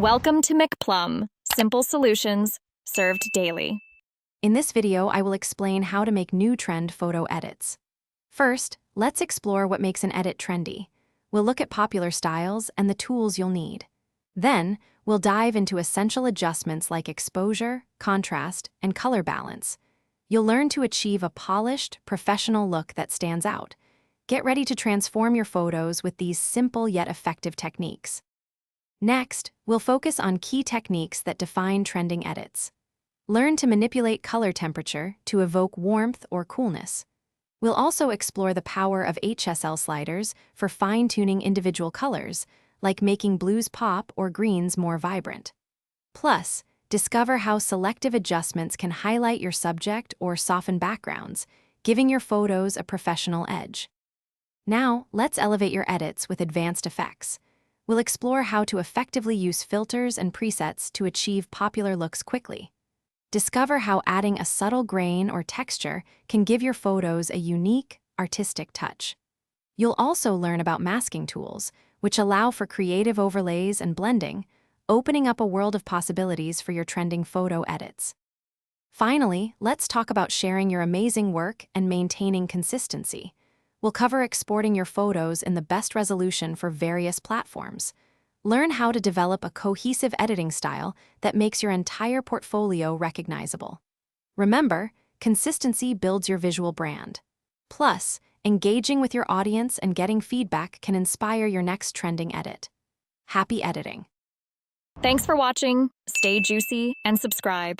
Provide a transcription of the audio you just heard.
Welcome to McPlum, simple solutions served daily. In this video, I will explain how to make new trend photo edits. First, let's explore what makes an edit trendy. We'll look at popular styles and the tools you'll need. Then, we'll dive into essential adjustments like exposure, contrast, and color balance. You'll learn to achieve a polished, professional look that stands out. Get ready to transform your photos with these simple yet effective techniques. Next, we'll focus on key techniques that define trending edits. Learn to manipulate color temperature to evoke warmth or coolness. We'll also explore the power of HSL sliders for fine-tuning individual colors, like making blues pop or greens more vibrant. Plus, discover how selective adjustments can highlight your subject or soften backgrounds, giving your photos a professional edge. Now, let's elevate your edits with advanced effects. We'll explore how to effectively use filters and presets to achieve popular looks quickly. Discover how adding a subtle grain or texture can give your photos a unique, artistic touch. You'll also learn about masking tools, which allow for creative overlays and blending, opening up a world of possibilities for your trending photo edits. Finally, let's talk about sharing your amazing work and maintaining consistency. We'll cover exporting your photos in the best resolution for various platforms. Learn how to develop a cohesive editing style that makes your entire portfolio recognizable. Remember, consistency builds your visual brand. Plus, engaging with your audience and getting feedback can inspire your next trending edit. Happy editing! Thanks for watching. Stay juicy and subscribe.